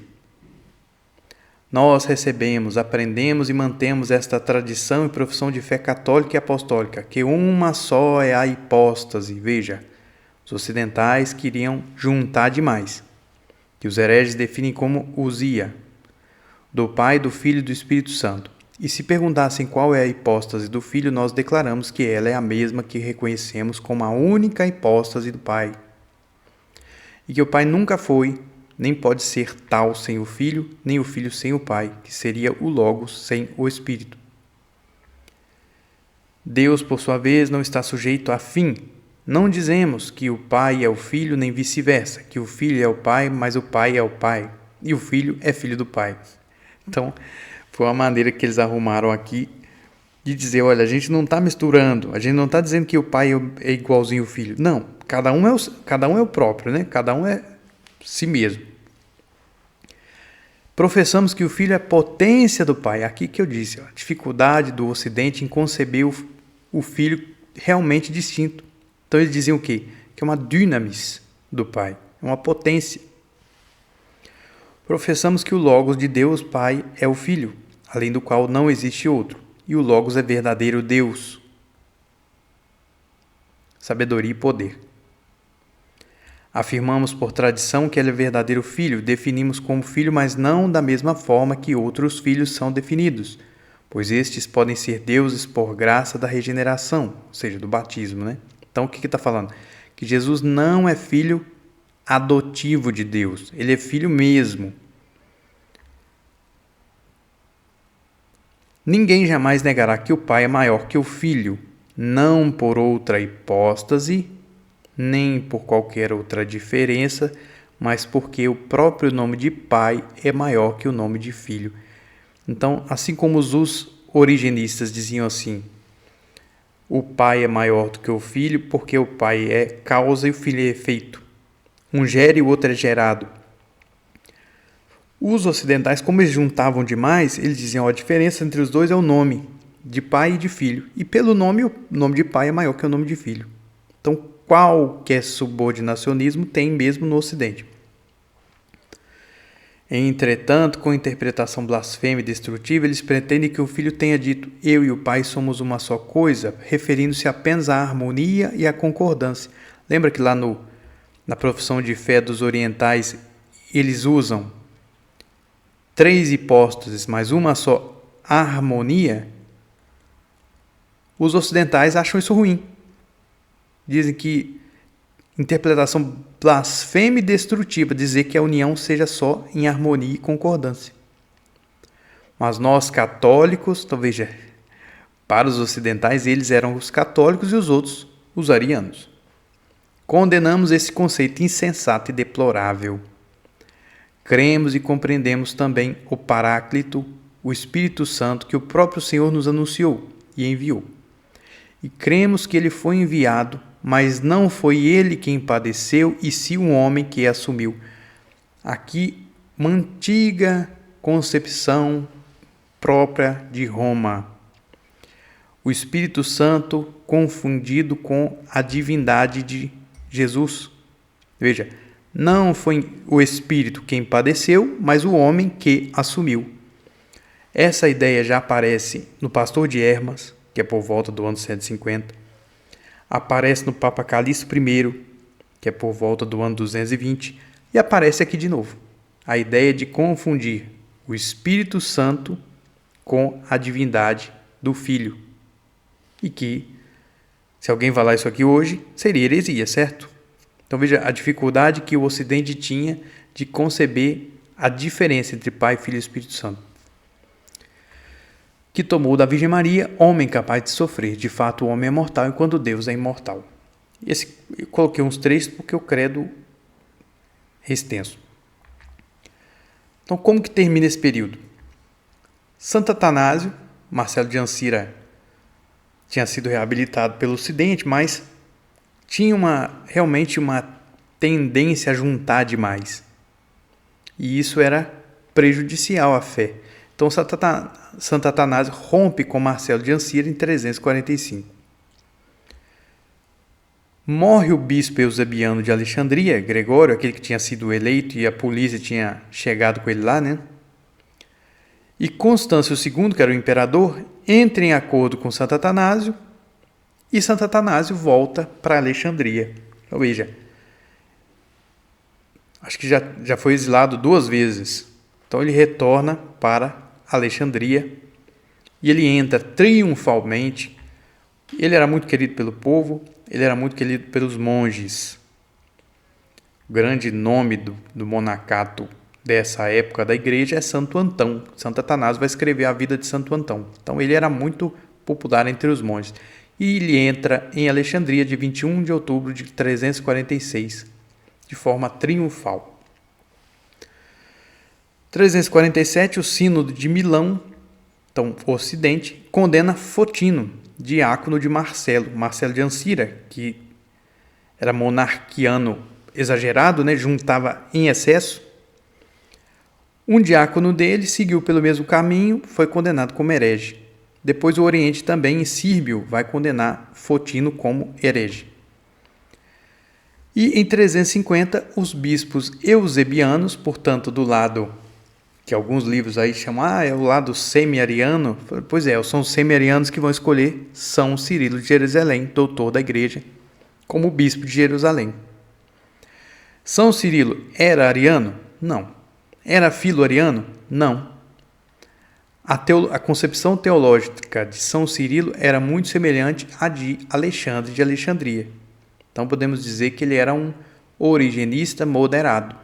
Nós recebemos, aprendemos e mantemos esta tradição e profissão de fé católica e apostólica, que uma só é a hipóstase. Veja, os ocidentais queriam juntar demais, que os hereges definem como usia, do Pai, do Filho e do Espírito Santo. E se perguntassem qual é a hipóstase do Filho, nós declaramos que ela é a mesma que reconhecemos como a única hipóstase do Pai. E que o Pai nunca foi, nem pode ser tal sem o Filho, nem o Filho sem o Pai, que seria o Logos sem o Espírito. Deus, por sua vez, não está sujeito a fim. Não dizemos que o Pai é o Filho, nem vice-versa, que o Filho é o Pai, mas o Pai é o Pai, e o Filho é filho do Pai. Então, foi uma maneira que eles arrumaram aqui de dizer, a gente não está misturando, a gente não está dizendo que o Pai é igualzinho ao Filho. Não, cada um é o próprio, né? Cada um é si mesmo. Professamos que o Filho é potência do Pai. Aqui que eu disse, a dificuldade do Ocidente em conceber o Filho realmente distinto. Então eles diziam o quê? Que é uma dynamis do Pai, é uma potência. Professamos que o Logos de Deus Pai é o Filho, além do qual não existe outro, e o Logos é verdadeiro Deus. Sabedoria e poder. Afirmamos por tradição que ele é verdadeiro Filho, definimos como Filho, mas não da mesma forma que outros filhos são definidos, pois estes podem ser deuses por graça da regeneração, ou seja, do batismo, né? Então o que está falando? Que Jesus não é filho adotivo de Deus, ele é filho mesmo. Ninguém jamais negará que o Pai é maior que o Filho, não por outra hipóstase, nem por qualquer outra diferença, mas porque o próprio nome de Pai é maior que o nome de Filho. Então, assim como os origenistas diziam assim, o Pai é maior do que o Filho, porque o Pai é causa e o Filho é efeito. Um gera e o outro é gerado. Os ocidentais, como eles juntavam demais, eles diziam a diferença entre os dois é o nome de pai e de filho. E pelo nome, o nome de pai é maior que o nome de filho. Então, qualquer subordinacionismo tem mesmo no Ocidente. Entretanto, com interpretação blasfema e destrutiva, eles pretendem que o Filho tenha dito eu e o Pai somos uma só coisa, referindo-se apenas à harmonia e à concordância. Lembra que lá na profissão de fé dos orientais, eles usam 3 hipóstases, mas uma só harmonia? Os ocidentais acham isso ruim. Dizem que interpretação blasfema e destrutiva dizer que a união seja só em harmonia e concordância. Mas nós católicos, então veja, para os ocidentais eles eram os católicos e os outros os arianos. Condenamos esse conceito insensato e deplorável. Cremos e compreendemos também o Paráclito, o Espírito Santo que o próprio Senhor nos anunciou e enviou. E cremos que ele foi enviado, mas não foi ele quem padeceu, e sim um homem que assumiu. Aqui, uma antiga concepção própria de Roma. O Espírito Santo confundido com a divindade de Jesus. Veja, não foi o Espírito quem padeceu, mas o homem que assumiu. Essa ideia já aparece no Pastor de Hermas, que é por volta do ano 150. Aparece no Papa Calixto I, que é por volta do ano 220. E aparece aqui de novo. A ideia de confundir o Espírito Santo com a divindade do Filho. E que, se alguém falar isso aqui hoje, seria heresia, certo? Então veja a dificuldade que o Ocidente tinha de conceber a diferença entre Pai, Filho e Espírito Santo. Que tomou da Virgem Maria, homem capaz de sofrer. De fato, o homem é mortal, enquanto Deus é imortal. Eu coloquei uns três porque o credo é extenso. Então, como que termina esse período? Santo Atanásio, Marcelo de Ancira tinha sido reabilitado pelo Ocidente, mas tinha realmente uma tendência a juntar demais. E isso era prejudicial à fé. Então, Santo Atanásio rompe com Marcelo de Ancira em 345. Morre o bispo eusebiano de Alexandria, Gregório, aquele que tinha sido eleito e a polícia tinha chegado com ele lá, né? E Constâncio II, que era o imperador, entra em acordo com Santo Atanásio e Santo Atanásio volta para Alexandria. Então, veja, acho que já foi exilado 2 vezes. Então ele retorna para Alexandria e ele entra triunfalmente. Ele era muito querido pelo povo, ele era muito querido pelos monges. O grande nome do monacato dessa época da igreja é Santo Antão. Santo Atanásio vai escrever a vida de Santo Antão. Então ele era muito popular entre os monges. E ele entra em Alexandria de 21 de outubro de 346, de forma triunfal. 347, o Sínodo de Milão, então Ocidente, condena Fotino, diácono de Marcelo de Ancira, que era monarquiano exagerado, né? Juntava em excesso. Um diácono dele seguiu pelo mesmo caminho, foi condenado como herege. Depois o Oriente também, em Sírbio, vai condenar Fotino como herege. E em 350, os bispos eusebianos, portanto, do lado que alguns livros aí chamam, é o lado semi-ariano. Pois é, são os semi-arianos que vão escolher São Cirilo de Jerusalém, doutor da igreja, como bispo de Jerusalém. São Cirilo era ariano? Não. Era filo-ariano? Não. A concepção teológica de São Cirilo era muito semelhante à de Alexandre de Alexandria. Então podemos dizer que ele era um origenista moderado.